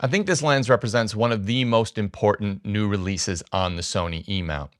I think this lens represents one of the most important new releases on the Sony E-mount.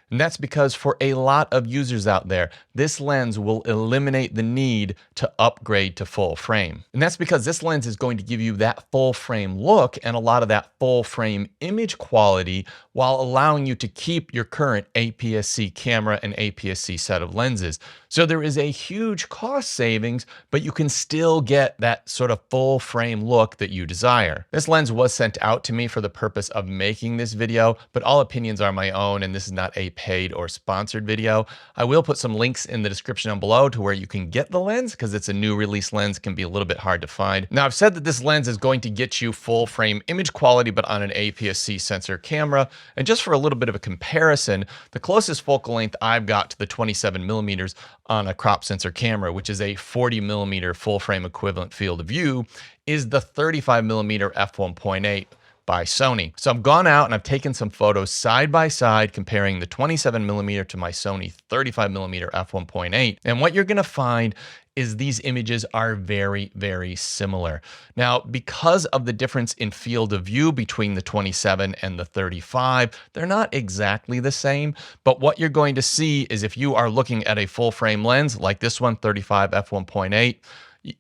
And that's because for a lot of users out there, this lens will eliminate the need to upgrade to full frame. And that's because this lens is going to give you that full frame look and a lot of that full frame image quality while allowing you to keep your current APS-C camera and APS-C set of lenses. So there is a huge cost savings, but you can still get that sort of full frame look that you desire. This lens was sent out to me for the purpose of making this video, but all opinions are my own, and this is not a paid or sponsored video. I will put some links in the description down below to where you can get the lens because it's a new release lens. It can be a little bit hard to find. Now, I've said that this lens is going to get you full frame image quality, but on an APS-C sensor camera. And just for a little bit of a comparison, the closest focal length I've got to the 27mm on a crop sensor camera, which is a 40mm full frame equivalent field of view, is the 35mm f1.8 by Sony. So I've gone out and I've taken some photos side by side comparing the 27mm to my Sony 35mm f1.8. And what you're gonna find is these images are very, very similar. Now, because of the difference in field of view between the 27 and the 35, they're not exactly the same, but what you're going to see is if you are looking at a full frame lens like this one, 35 f1.8,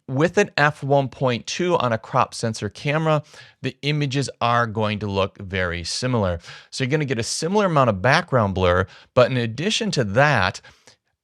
with an f1.2 on a crop sensor camera, the images are going to look very similar. So you're going to get a similar amount of background blur, but in addition to that,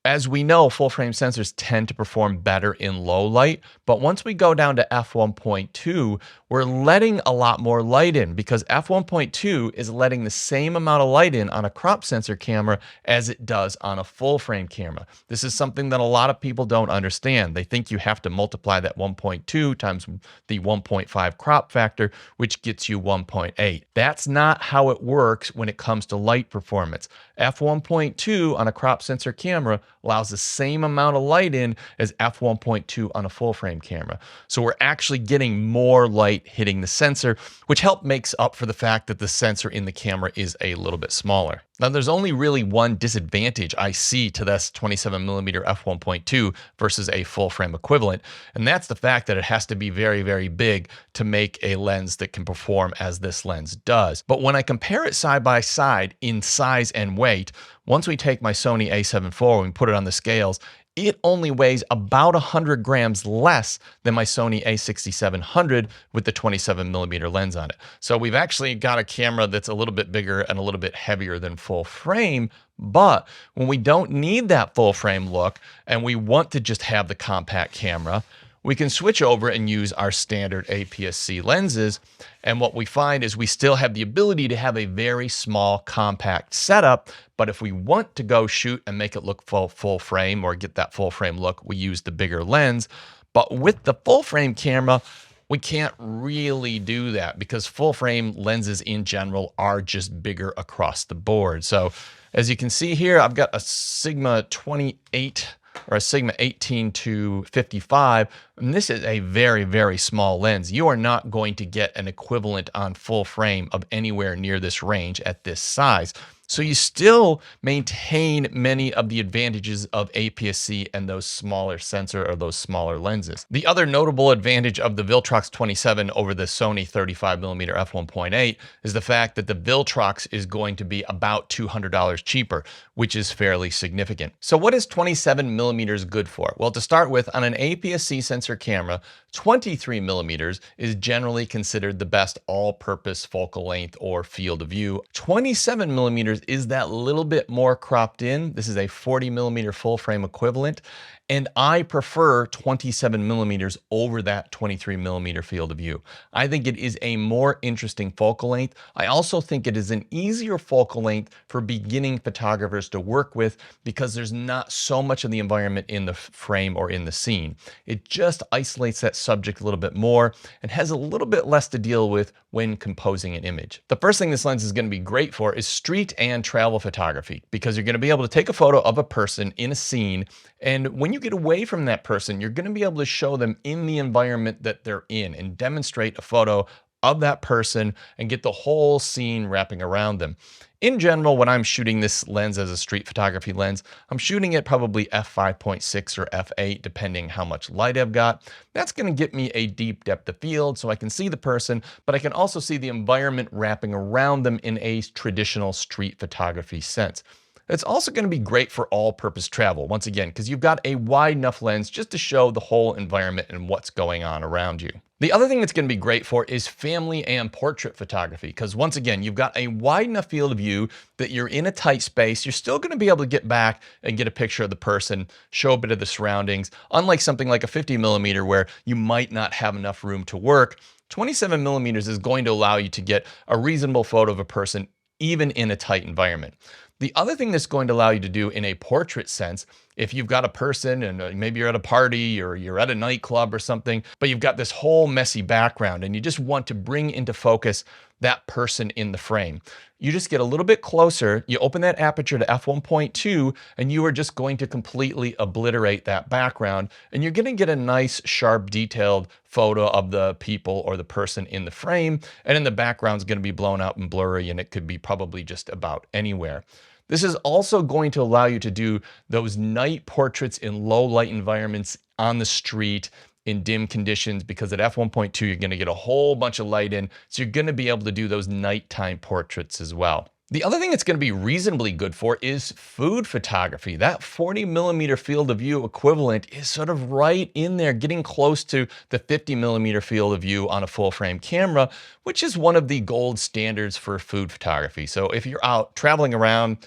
as we know, full frame sensors tend to perform better in low light, but once we go down to f1.2, we're letting a lot more light in because f1.2 is letting the same amount of light in on a crop sensor camera as it does on a full frame camera. This is something that a lot of people don't understand. They think you have to multiply that 1.2 times the 1.5 crop factor, which gets you 1.8. That's not how it works when it comes to light performance. f1.2 on a crop sensor camera allows the same amount of light in as f1.2 on a full frame camera. So we're actually getting more light hitting the sensor, which makes up for the fact that the sensor in the camera is a little bit smaller. Now, there's only really one disadvantage I see to this 27mm f1.2 versus a full frame equivalent, and that's the fact that it has to be very, very big to make a lens that can perform as this lens does. But when I compare it side by side in size and weight, once we take my Sony a7 IV and we put it on the scales, it only weighs about 100 grams less than my Sony a6700 with the 27mm lens on it. So we've actually got a camera that's a little bit bigger and a little bit heavier than full frame. But when we don't need that full frame look and we want to just have the compact camera, we can switch over and use our standard APS-C lenses. And what we find is we still have the ability to have a very small compact setup. But if we want to go shoot and make it look full frame or get that full frame look, we use the bigger lens. But with the full frame camera, we can't really do that because full frame lenses in general are just bigger across the board. So as you can see here, I've got a Sigma 28 or a Sigma 18 to 55, and this is a very, very small lens. You are not going to get an equivalent on full frame of anywhere near this range at this size. So you still maintain many of the advantages of APS-C and those smaller sensor or those smaller lenses. The other notable advantage of the Viltrox 27 over the Sony 35mm f1.8 is the fact that the Viltrox is going to be about $200 cheaper, which is fairly significant. So what is 27mm good for? Well, to start with, on an APS-C sensor camera, 23mm is generally considered the best all-purpose focal length or field of view. 27mm is that little bit more cropped in. This is a 40mm full frame equivalent. And I prefer 27mm over that 23mm field of view. I think it is a more interesting focal length. I also think it is an easier focal length for beginning photographers to work with because there's not so much of the environment in the frame or in the scene. It just isolates that subject a little bit more and has a little bit less to deal with when composing an image. The first thing this lens is going to be great for is street and travel photography because you're going to be able to take a photo of a person in a scene, and when you get away from that person, you're going to be able to show them in the environment that they're in and demonstrate a photo of that person and get the whole scene wrapping around them. In general, when I'm shooting this lens as a street photography lens, I'm shooting it probably f5.6 or f8, depending how much light I've got. That's going to get me a deep depth of field so I can see the person, but I can also see the environment wrapping around them in a traditional street photography sense. It's also going to be great for all-purpose travel, once again, because you've got a wide enough lens just to show the whole environment and what's going on around you. The other thing that's going to be great for is family and portrait photography, because once again, you've got a wide enough field of view that you're in a tight space. You're still going to be able to get back and get a picture of the person, show a bit of the surroundings, unlike something like a 50mm where you might not have enough room to work. 27mm is going to allow you to get a reasonable photo of a person even in a tight environment. The other thing that's going to allow you to do in a portrait sense, if you've got a person and maybe you're at a party or you're at a nightclub or something, but you've got this whole messy background and you just want to bring into focus that person in the frame. You just get a little bit closer, you open that aperture to f1.2, and you are just going to completely obliterate that background, and you're going to get a nice, sharp, detailed photo of the people or the person in the frame, and then the background's going to be blown out and blurry, and it could be probably just about anywhere. This is also going to allow you to do those night portraits in low light environments on the street in dim conditions, because at f1.2 you're going to get a whole bunch of light in, so you're going to be able to do those nighttime portraits as well. The other thing it's going to be reasonably good for is food photography. That 40mm field of view equivalent is sort of right in there, getting close to the 50mm field of view on a full frame camera, which is one of the gold standards for food photography. So if you're out traveling around,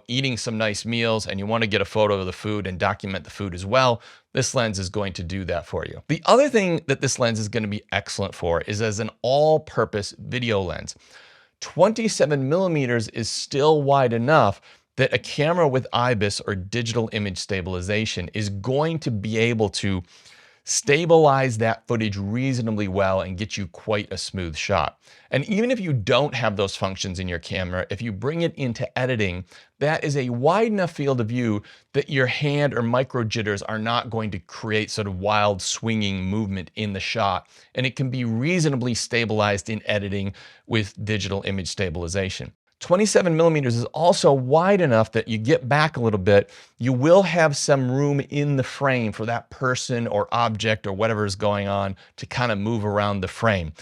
eating some nice meals and you want to get a photo of the food and document the food as well, this lens is going to do that for you. The other thing that this lens is going to be excellent for is as an all-purpose video lens. 27mm is still wide enough that a camera with IBIS or digital image stabilization is going to be able to stabilize that footage reasonably well and get you quite a smooth shot. And even if you don't have those functions in your camera, if you bring it into editing, that is a wide enough field of view that your hand or micro jitters are not going to create sort of wild swinging movement in the shot. And it can be reasonably stabilized in editing with digital image stabilization. 27mm is also wide enough that you get back a little bit, you will have some room in the frame for that person or object or whatever is going on to kind of move around the frame.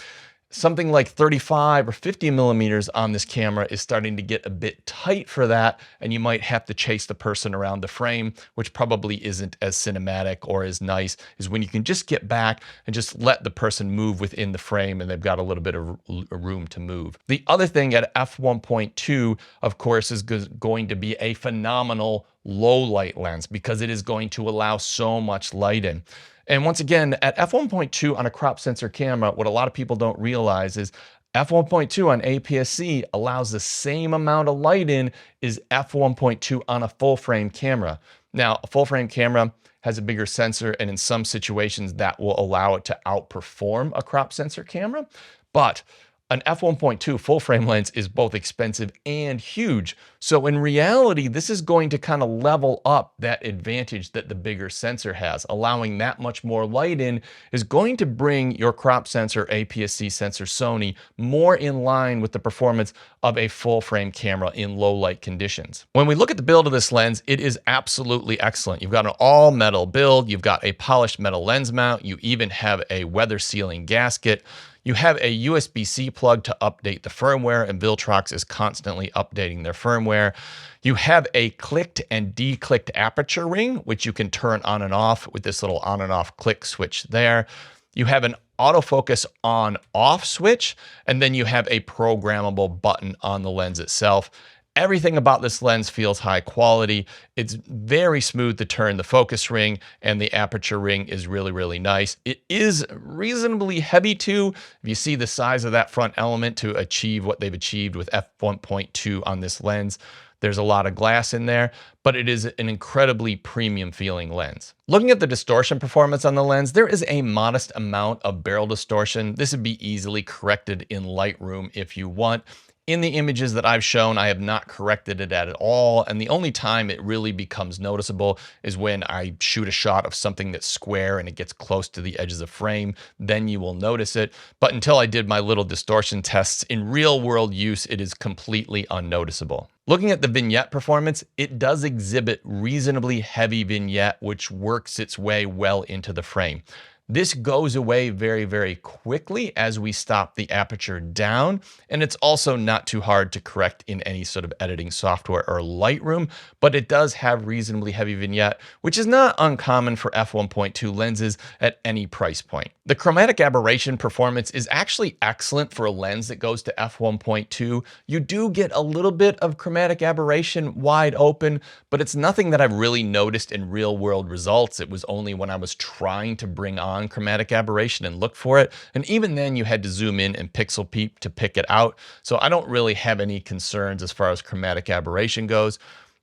Something like 35 or 50mm on this camera is starting to get a bit tight for that, and you might have to chase the person around the frame, which probably isn't as cinematic or as nice as when you can just get back and just let the person move within the frame and they've got a little bit of room to move. The other thing at f1.2, of course, is going to be a phenomenal low light lens because it is going to allow so much light in. And once again, at f1.2 on a crop sensor camera, what a lot of people don't realize is f1.2 on APS-C allows the same amount of light in as f1.2 on a full frame camera. Now, a full frame camera has a bigger sensor, and in some situations that will allow it to outperform a crop sensor camera. But an f1.2 full frame lens is both expensive and huge. So in reality, this is going to kind of level up that advantage that the bigger sensor has. Allowing that much more light in is going to bring your crop sensor, APS-C sensor Sony, more in line with the performance of a full frame camera in low light conditions. When we look at the build of this lens, it is absolutely excellent. You've got an all metal build, you've got a polished metal lens mount, you even have a weather sealing gasket. You have a USB-C plug to update the firmware, and Viltrox is constantly updating their firmware. You have a clicked and declicked aperture ring, which you can turn on and off with this little on and off click switch there. You have an autofocus on-off switch, and then you have a programmable button on the lens itself. Everything about this lens feels high quality. It's very smooth to turn. The focus ring and the aperture ring is really, really nice. It is reasonably heavy too. If you see the size of that front element to achieve what they've achieved with f1.2 on this lens, there's a lot of glass in there, but it is an incredibly premium feeling lens. Looking at the distortion performance on the lens, there is a modest amount of barrel distortion. This would be easily corrected in Lightroom if you want. In the images that I've shown, I have not corrected it at all, and the only time it really becomes noticeable is when I shoot a shot of something that's square and it gets close to the edges of frame. Then you will notice it. But until I did my little distortion tests in real world use, it is completely unnoticeable. Looking at the vignette performance, it does exhibit reasonably heavy vignette, which works its way well into the frame. This goes away very, very quickly as we stop the aperture down, and it's also not too hard to correct in any sort of editing software or Lightroom, but it does have reasonably heavy vignette, which is not uncommon for f1.2 lenses at any price point. The chromatic aberration performance is actually excellent for a lens that goes to f1.2. You do get a little bit of chromatic aberration wide open, but it's nothing that I've really noticed in real world results. It was only when I was trying to bring on chromatic aberration and look for it. And even then you had to zoom in and pixel peep to pick it out. So I don't really have any concerns as far as chromatic aberration goes.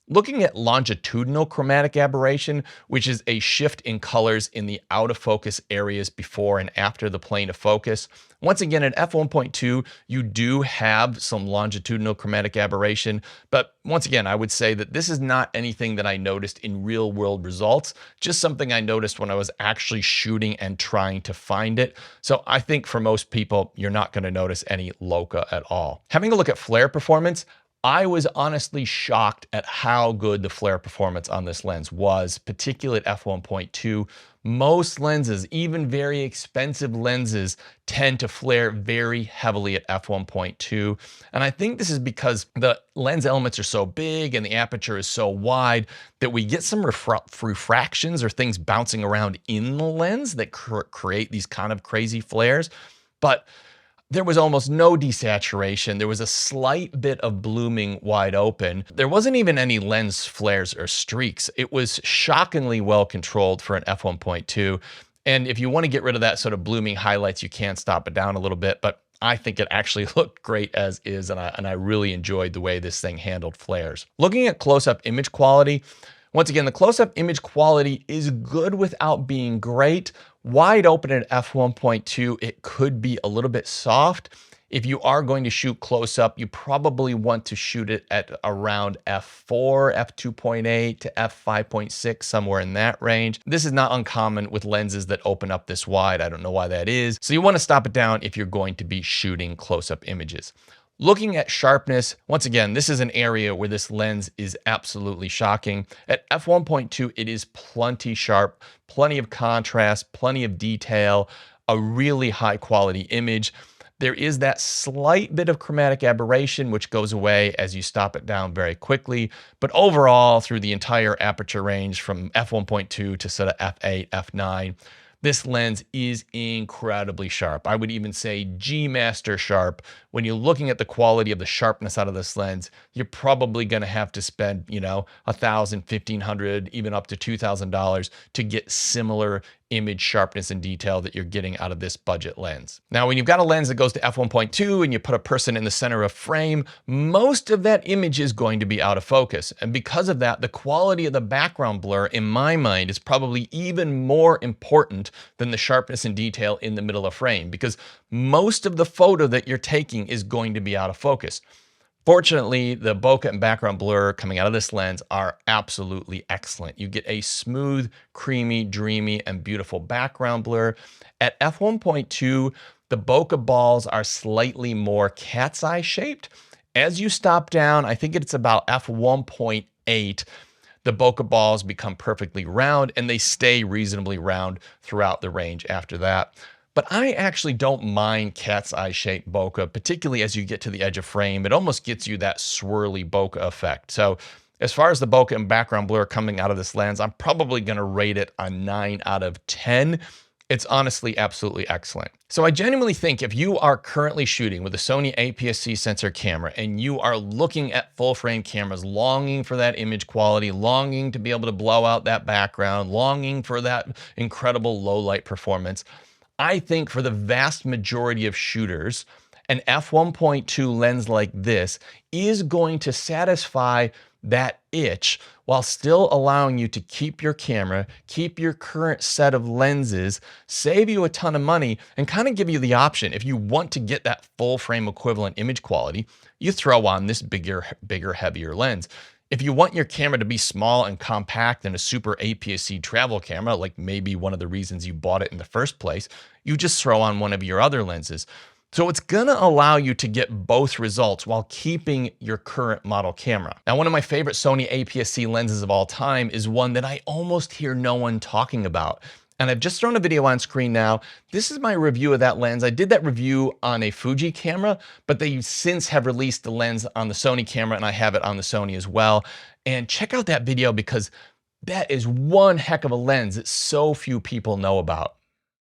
Looking at longitudinal chromatic aberration, which is a shift in colors in the out of focus areas before and after the plane of focus. Once again, at f1.2, you do have some longitudinal chromatic aberration, but once again, I would say that this is not anything that I noticed in real world results, just something I noticed when I was actually shooting and trying to find it. So I think for most people, you're not going to notice any LOCA at all. Having a look at flare performance, I was honestly shocked at how good the flare performance on this lens was, particularly at f1.2. Most lenses, even very expensive lenses, tend to flare very heavily at f1.2. And I think this is because the lens elements are so big and the aperture is so wide that we get some refractions or things bouncing around in the lens that create these kind of crazy flares. But there was almost no desaturation. There was a slight bit of blooming wide open. There wasn't even any lens flares or streaks. It was shockingly well controlled for an f1.2. And if you want to get rid of that sort of blooming highlights, you can stop it down a little bit, but I think it actually looked great as is, and I really enjoyed the way this thing handled flares. Looking at close-up image quality, once again, the close-up image quality is good without being great. Wide open at f1.2, it could be a little bit soft. If you are going to shoot close up, you probably want to shoot it at around f4, f2.8 to f5.6, somewhere in that range. This is not uncommon with lenses that open up this wide. I don't know why that is. So you want to stop it down if you're going to be shooting close-up images. Looking at sharpness, once again, this is an area where this lens is absolutely shocking. At f1.2, it is plenty sharp, plenty of contrast, plenty of detail, a really high quality image. There is that slight bit of chromatic aberration, which goes away as you stop it down very quickly. But overall, through the entire aperture range from f1.2 to sort of f8, f9, this lens is incredibly sharp. I would even say G-Master sharp. When you're looking at the quality of the sharpness out of this lens, you're probably going to have to spend, $1,000, $1,500, even up to $2,000 to get similar image sharpness and detail that you're getting out of this budget lens. Now, when you've got a lens that goes to f1.2 and you put a person in the center of frame, most of that image is going to be out of focus. And because of that, the quality of the background blur, in my mind, is probably even more important than the sharpness and detail in the middle of frame, because most of the photo that you're taking is going to be out of focus. Fortunately, the bokeh and background blur coming out of this lens are absolutely excellent. You get a smooth, creamy, dreamy, and beautiful background blur. At f1.2, the bokeh balls are slightly more cat's eye shaped. As you stop down, I think it's about f1.8, the bokeh balls become perfectly round and they stay reasonably round throughout the range after that. But I actually don't mind cat's eye shaped bokeh, particularly as you get to the edge of frame. It almost gets you that swirly bokeh effect. So as far as the bokeh and background blur coming out of this lens, I'm probably going to rate it a 9 out of 10. It's honestly absolutely excellent. So I genuinely think if you are currently shooting with a Sony APS-C sensor camera and you are looking at full frame cameras, longing for that image quality, longing to be able to blow out that background, longing for that incredible low light performance, I think for the vast majority of shooters, an f1.2 lens like this is going to satisfy that itch while still allowing you to keep your camera, keep your current set of lenses, save you a ton of money, and kind of give you the option. If you want to get that full frame equivalent image quality, you throw on this bigger, heavier lens. If you want your camera to be small and compact and a super APS-C travel camera, like maybe one of the reasons you bought it in the first place, you just throw on one of your other lenses. So it's gonna allow you to get both results while keeping your current model camera. Now, one of my favorite Sony APS-C lenses of all time is one that I almost hear no one talking about. And I've just thrown a video on screen now. This is my review of that lens. I did that review on a Fuji camera, but they since have released the lens on the Sony camera, and I have it on the Sony as well. And check out that video because that is one heck of a lens that so few people know about.